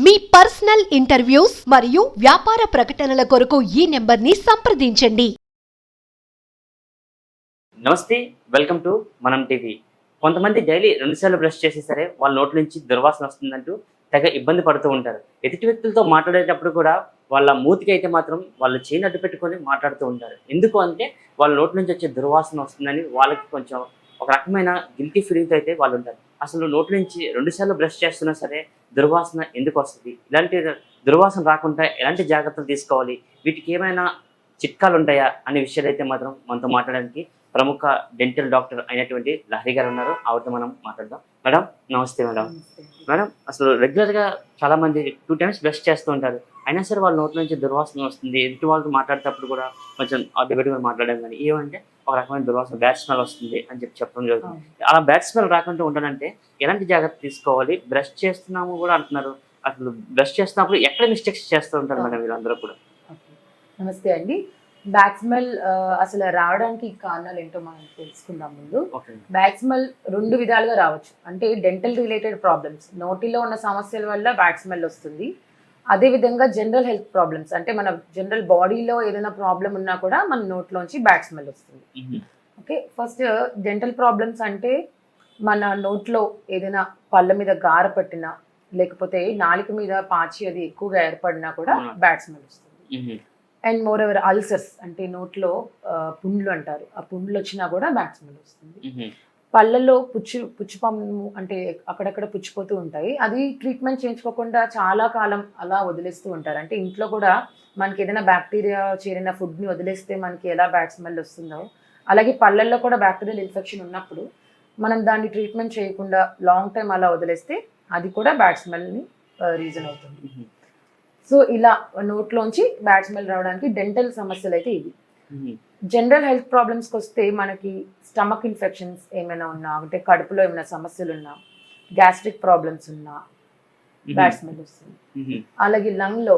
మీ personal interviews మరియు వ్యాపార ప్రకటనల కొరకు ఈ నెంబర్ని సంప్రదించండి. నమస్తే, వెల్కమ్ టు మనం టీవీ. కొంతమంది డైలీ 2 సార్లు బ్రష్ చేసి సరే వాళ్ళ నోటి నుంచి దుర్వాసన వస్తుందంటూ తెగ ఇబ్బంది పడుతూ ఉంటారు. ఎదుటి వ్యక్తులతో మాట్లాడేటప్పుడు కూడా వాళ్ళ మూతికి అయితే మాత్రం వాళ్ళు చేయి అడ్డు పెట్టుకొని మాట్లాడుతూ ఉంటారు. ఎందుకు అంటే వాళ్ళ నోటి నుంచి వచ్చే దుర్వాసన వస్తుందని వాళ్ళకి కొంచెం ఒక రకమైన గిల్టీ ఫీలింగ్తో అయితే వాళ్ళు ఉంటారు. అసలు నోటి నుంచి 2 సార్లు బ్రష్ చేస్తున్నా సరే దుర్వాసన ఎందుకు వస్తుంది, ఇలాంటి దుర్వాసన రాకుండా ఎలాంటి జాగ్రత్తలు తీసుకోవాలి, వీటికి ఏమైనా చిట్కాలు ఉంటాయా అనే విషయాలు అయితే మాత్రం మనతో మాట్లాడడానికి ప్రముఖ డెంటల్ డాక్టర్ అయినటువంటి లహరి గారు ఉన్నారు. ఆవిడతో మనం మాట్లాడదాం. మేడం నమస్తే. మేడం అసలు రెగ్యులర్గా చాలా మంది 2 times బ్రష్ చేస్తూ ఉంటారు, అయినా సరే వాళ్ళ నోటి నుంచి దుర్వాసన వస్తుంది. ఎదుటి వాళ్ళతో మాట్లాడేటప్పుడు కూడా కొంచెం డిబేట్గా మాట్లాడడం కానీ ఏమంటే ఒక రకమైన దుర్వాసన, బ్యాడ్ స్మెల్ వస్తుంది అని చెప్పడం జరుగుతుంది. అలా బ్యాడ్ స్మెల్ రాకుండా ఉండాలంటే ఎలాంటి జాగ్రత్త తీసుకోవాలి? బ్రష్ చేస్తున్నాము కూడా అంటున్నారు, అసలు బ్రష్ చేస్తున్నప్పుడు ఎక్కడ మిస్టేక్స్ చేస్తూ ఉంటారు మేడం వీళ్ళందరూ కూడా? నమస్తే అండి. బ్యాడ్ స్మెల్ అసలు రావడానికి కారణాలు ఏంటో మనం తెలుసుకుందాం. ముందు బ్యాడ్ స్మెల్ 2 విధాలుగా రావచ్చు. అంటే డెంటల్ రిలేటెడ్ ప్రాబ్లమ్స్, నోటిలో ఉన్న సమస్యల వల్ల బ్యాడ్ స్మెల్ వస్తుంది. అదేవిధంగా జనరల్ హెల్త్ ప్రాబ్లమ్స్, అంటే మన జనరల్ బాడీలో ఏదైనా ప్రాబ్లం ఉన్నా కూడా మన నోట్లోంచి బ్యాడ్ స్మెల్ వస్తుంది. ఓకే, ఫస్ట్ డెంటల్ ప్రాబ్లమ్స్ అంటే మన నోట్లో ఏదైనా పళ్ళ మీద గార పట్టినా, లేకపోతే నాలుక మీద పాచి అది ఎక్కువగా ఏర్పడినా కూడా బ్యాడ్ స్మెల్ వస్తుంది. అండ్ మోర్ ఎవర్ అల్సర్స్, అంటే నోట్లో పుండ్లు అంటారు, ఆ పుండ్లు వచ్చినా కూడా బ్యాడ్ స్మెల్ వస్తుంది. పళ్ళల్లో పుచ్చిపమ్ము అంటే అక్కడక్కడ పుచ్చిపోతూ ఉంటాయి, అది ట్రీట్మెంట్ చేయించుకోకుండా చాలా కాలం అలా వదిలేస్తూ ఉంటారు. అంటే ఇంట్లో కూడా మనకి ఏదైనా బ్యాక్టీరియా చేరిన ఫుడ్ని వదిలేస్తే మనకి ఎలా బ్యాడ్ స్మెల్ వస్తుందో, అలాగే పళ్ళల్లో కూడా బ్యాక్టీరియల్ ఇన్ఫెక్షన్ ఉన్నప్పుడు మనం దాన్ని ట్రీట్మెంట్ చేయకుండా లాంగ్ టైం అలా వదిలేస్తే అది కూడా బ్యాడ్ స్మెల్ని రీజన్ అవుతుంది. సో ఇలా నోట్లోంచి బ్యాడ్ స్మెల్ రావడానికి డెంటల్ సమస్యలు అయితే ఇవి. జనరల్ హెల్త్ ప్రాబ్లమ్స్కి వస్తే మనకి స్టమక్ ఇన్ఫెక్షన్స్ ఏమైనా ఉన్నా, అంటే కడుపులో ఏమైనా సమస్యలు ఉన్నా, గ్యాస్ట్రిక్ ప్రాబ్లమ్స్ ఉన్నా బ్యాడ్ స్మెల్ వస్తుంది. అలాగే లంగ్లో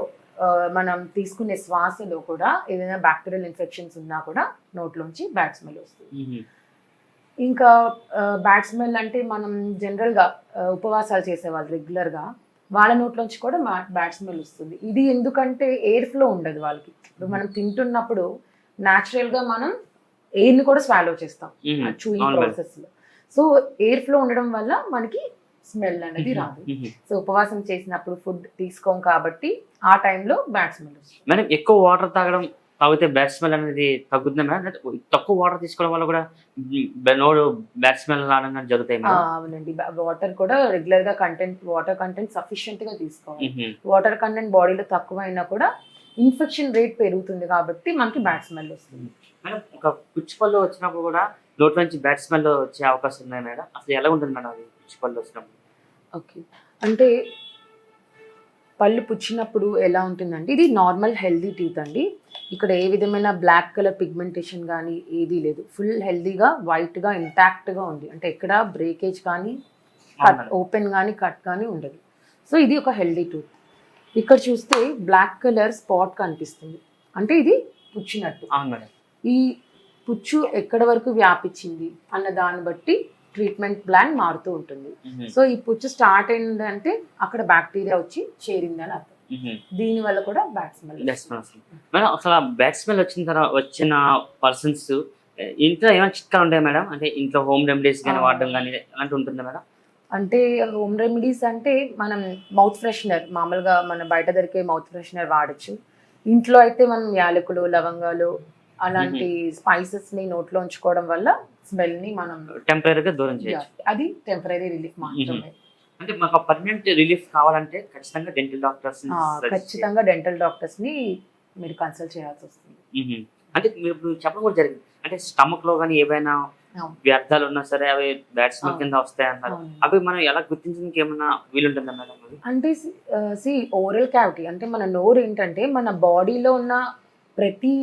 మనం తీసుకునే శ్వాసలో కూడా ఏదైనా బ్యాక్టీరియల్ ఇన్ఫెక్షన్స్ ఉన్నా కూడా నోట్లోంచి బ్యాడ్ స్మెల్ వస్తుంది. ఇంకా బ్యాడ్ స్మెల్ అంటే మనం జనరల్గా ఉపవాసాలు చేసేవాళ్ళు రెగ్యులర్గా, వాళ్ళ నోట్లోంచి కూడా బ్యాడ్ స్మెల్ వస్తుంది. ఇది ఎందుకంటే ఎయిర్ ఫ్లో ఉండదు వాళ్ళకి. ఇప్పుడు మనం తింటున్నప్పుడు న్యాచురల్గా మనం ఎయిర్ని కూడా స్వాలో చేస్తాం చూయింగ్ ప్రాసెస్లో. సో ఎయిర్ ఫ్లో ఉండడం వల్ల మనకి స్మెల్ అనేది రాదు. సో ఉపవాసం చేసినప్పుడు ఫుడ్ తీసుకోం కాబట్టి ఆ టైంలో బ్యాడ్ స్మెల్ వస్తుంది. మేడం ఎక్కువ వాటర్ తాగితే బ్యాడ్ స్మెల్ అనేది తగ్గుతుంది మేడం? తక్కువ వాటర్ తీసుకోవడం వల్ల కూడా నోడు బ్యాడ్ స్మెల్ రావడం జరుగుతాయి? అవునండి, వాటర్ కూడా రెగ్యులర్ గా వాటర్ కంటెంట్ సఫిషియెంట్ గా తీసుకోవాలి. వాటర్ కంటెంట్ బాడీలో తక్కువ అయినా కూడా ఇన్ఫెక్షన్ రేట్ పెరుగుతుంది కాబట్టి మనకి బ్యాడ్ స్మెల్ వస్తుంది. మేడం ఒక పుచ్చిపళ్ళు వచ్చినప్పుడు కూడా నోట్ నుంచి బ్యాడ్ స్మెల్ వచ్చే అవకాశం ఉన్నాయి మేడం, అసలు ఎలా ఉంటుంది మేడం అది పుచ్చిపళ్ళు వచ్చినప్పుడు? ఓకే, అంటే పళ్ళు పుచ్చినప్పుడు ఎలా ఉంటుందంటే ఇది నార్మల్ హెల్దీ టీత్ అండి. ఇక్కడ ఏ విధమైన బ్లాక్ కలర్ పిగ్మెంటేషన్ కానీ ఏదీ లేదు. ఫుల్ హెల్దీగా వైట్గా ఇంటాక్ట్గా ఉంది. అంటే ఎక్కడ బ్రేకేజ్ కానీ కట్ ఓపెన్ కానీ కట్ కానీ ఉండదు. సో ఇది ఒక హెల్దీ టూత్. ఇక్కడ చూస్తే బ్లాక్ కలర్ స్పాట్ కనిపిస్తుంది, అంటే ఇది పుచ్చినట్టు. ఈ పుచ్చు ఎక్కడ వరకు వ్యాపించింది అన్న దాన్ని బట్టి ట్రీట్మెంట్ ప్లాన్ మారుతూ ఉంటుంది. సో ఈ పుచ్చు స్టార్ట్ అయిందంటే అక్కడ బ్యాక్టీరియా వచ్చి చేరింది అని అర్థం. దీని వల్ల కూడా బ్యాడ్ స్మెల్. మేడం అసలు బ్యాడ్ స్మెల్ వచ్చిన పర్సన్స్ ఇంట్లో ఏమైనా చిట్కాలు ఉంటాయి మేడం? అంటే ఇంట్లో హోమ్ రెమెడీస్ కానీ వాడడం కానీ అలాంటి ఉంటుందా మేడం? అంటే హోమ్ రెమెడీస్ అంటే మనం మౌత్ ఫ్రెషనర్, మామూలుగా మన బయట దొరికే మౌత్ ఫ్రెషనర్ వాడచ్చు. ఇంట్లో అయితే మనం యాలకులు, లవంగాలు అలాంటి స్పైసెస్ ని నోట్లో ఉంచుకోవడం వల్ల స్మెల్ ని మనం టెంపరీగా దూరం చేయొచ్చు. అది టెంపరీ రిలీఫ్ మాత్రమే. అంటే మాకు పర్మనెంట్ రిలీఫ్ కావాలంటే ఖచ్చితంగా డెంటల్ డాక్టర్స్ ని మీరు కన్సల్ట్ చేయాల్సి వస్తుంది. అంటే మీరు చెప్పడం కూడా జరిగింది, అంటే స్టమక్ లో కానీ ఏవైనా వ్యర్థాలు ఉన్నా సరే అవి బ్యాడ్ స్మెల్ కింద వస్తాయి అన్నారు. అవి మనం ఎలా గుర్తించడానికి ఏమన్నా వీలుంటుందా మేడం? అంటే ఓరల్ క్యావిటీ అంటే మన నోరు ఏంటంటే మన బాడీలో ఉన్న ప్రతి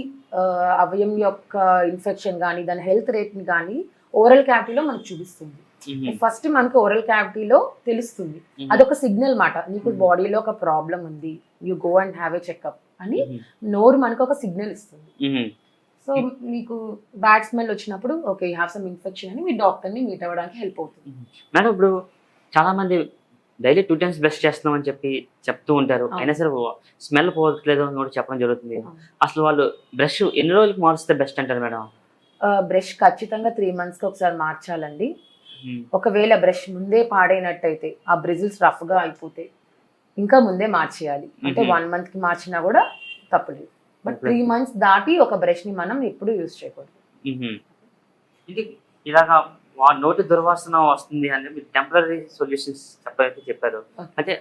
అవయం యొక్క ఇన్ఫెక్షన్ కానీ దాని హెల్త్ రేట్ని కానీ ఓరల్ క్యావిటీలో మనకు చూపిస్తుంది. ఫస్ట్ మనకు ఓరల్ క్యావిటీలో తెలుస్తుంది, అదొక సిగ్నల్ మాట, నీకు బాడీలో ఒక ప్రాబ్లం ఉంది, you go and have a checkup అని నోరు మనకు ఒక సిగ్నల్ ఇస్తుంది. సో మీకు బ్యాడ్ స్మెల్ వచ్చినప్పుడు okay you have some infection అని మీ డాక్టర్ని మీట్ అవ్వడానికి హెల్ప్ అవుతుంది. మేడం ఇప్పుడు చాలా మంది డైలీ 2 టైమ్స్ బ్రష్ చేస్తున్నాం అని చెప్పి చెప్తూ ఉంటారు. అవును. అయినా సరే స్మెల్ పోవట్లేదు అని కూడా చెప్పడం జరుగుతుంది. అవును. అసలు వాళ్ళు బ్రష్ ఎన్ని రోజులకు మారుస్తే బెస్ట్ అంటారు మేడం? బ్రష్ ఖచ్చితంగా 3 months కి ఒకసారి మార్చాలండి. ఒకవేళ బ్రష్ ముందే పాడైనట్టయితే ఆ బ్రిజిల్స్ రఫ్ గా అయిపోతే ఇంకా ముందే మార్చేయాలి. అంటే 1 month కి మార్చినా కూడా తప్పులేదు. బట్ 3 months దాటి ఒక బ్రష్ ని మనం ఎప్పుడు యూజ్ చేయకూడదు. ఇది ఇలాగా నోటి దుర్వాసన వస్తుంది అంటే మీరు టెంపరీ సొల్యూషన్స్ చెప్పారు. అంటే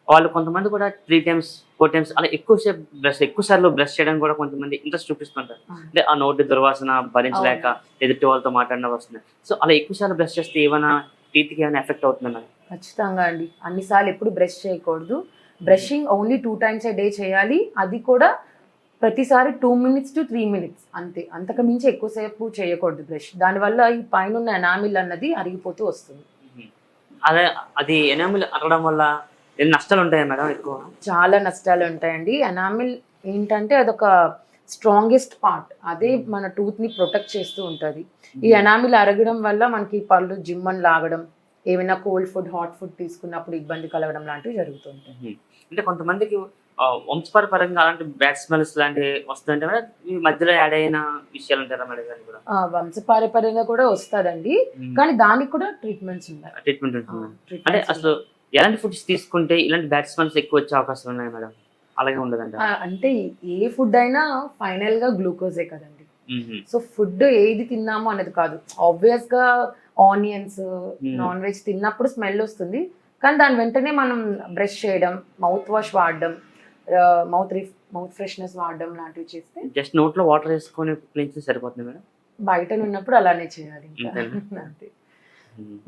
వాళ్ళు కొంతమంది కూడా 3 times 4 times అలా ఎక్కువ సార్లు బ్రష్ చేయడానికి కూడా కొంతమంది ఇంట్రెస్ట్ చూపిస్తుంటారు. అంటే ఆ నోటి దుర్వాసన భరించలేక ఎదుటి వాళ్ళతో మాట్లాడినా వస్తుంది. సో అలా ఎక్కువ సార్లు బ్రష్ చేస్తే ఏమైనా టీత్కి ఏమైనా ఎఫెక్ట్ అవుతుంది మేడం? ఖచ్చితంగా అండి. అన్నిసార్లు ఎప్పుడు బ్రష్ చేయకూడదు. Brushing only 2 times a day చేయాలి. అది కూడా ప్రతిసారి 2 minutes to 3 minutes అంతే. అంతకు మించి ఎక్కువసేపు చేయకూడదు బ్రష్. దానివల్ల ఈ పైన ఉన్న ఎనామిల్ అన్నది అరిగిపోతూ వస్తుంది. అదే అది ఎనామిల్ అరగడం వల్ల ఎన్ని నష్టాలు ఉంటాయా మేడం? ఎక్కువ చాలా నష్టాలు ఉంటాయండి. ఎనామిల్ ఏంటంటే అదొక స్ట్రాంగెస్ట్ పార్ట్. అదే మన టూత్ ని ప్రొటెక్ట్ చేస్తూ ఉంటుంది. ఈ ఎనామిల్ అరగడం వల్ల మనకి పళ్ళు జిమ్మని లాగడం, ఏమైనా కోల్డ్ ఫుడ్ హాట్ ఫుడ్ తీసుకున్నప్పుడు ఇబ్బంది కలగడం లాంటివి జరుగుతుంటాయి. అంటే కొంతమందికి వంశపరంగా అలాంటి బ్యాడ్ స్మెల్స్ లాంటివి వస్తుంటే మేడం, ఈ మధ్యలో యాడ్ అయిన విషయాలు ఉంటారా మేడం? దాన్ని కూడా వంశపారపర్యంగా కూడా వస్తుందండి. కానీ దానికి కూడా ట్రీట్మెంట్స్ ఉన్నాయి. ట్రీట్మెంట్ ఉంటుంది. అంటే అసలు ఎలాంటి ఫుడ్స్ తీసుకుంటే ఇలాంటి బ్యాడ్ స్మెల్స్ ఎక్కువ వచ్చే అవకాశం ఉన్నాయి మేడం? అలాగే ఉండదండి. అంటే ఏ ఫుడ్ అయినా ఫైనల్ గా గ్లూకోజే కదండి. సో ఫుడ్ ఏది తిన్నామో అనేది కాదు. ఆబ్వియస్ గా ఆనియన్స్, నాన్ వెజ్ తిన్నప్పుడు స్మెల్ వస్తుంది. కానీ దాని వెంటనే మనం బ్రష్ చేయడం, మౌత్ వాష్ వాడడం, మౌత్ ఫ్రెష్నెస్ వాడడం లాంటివి చేస్తే జస్ట్ నోట్లో వాటర్ వేసుకొని క్లీన్ చేస్తే సరిపోతుంది మేడం. బయట ఉన్నప్పుడు అలానే చేయాలి. అంతే.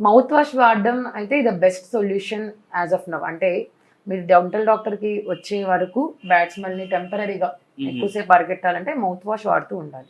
మౌత్ వాష్ వాడడం అయితే ఇది best solution as of now. అంటే మీరు డెంటల్ డాక్టర్ కి వచ్చే వరకు బ్యాడ్ స్మెల్ ని టెంపరీగా ఎక్కువసేపు అరికెట్టాలంటే మౌత్ వాష్ వాడుతూ ఉండాలి.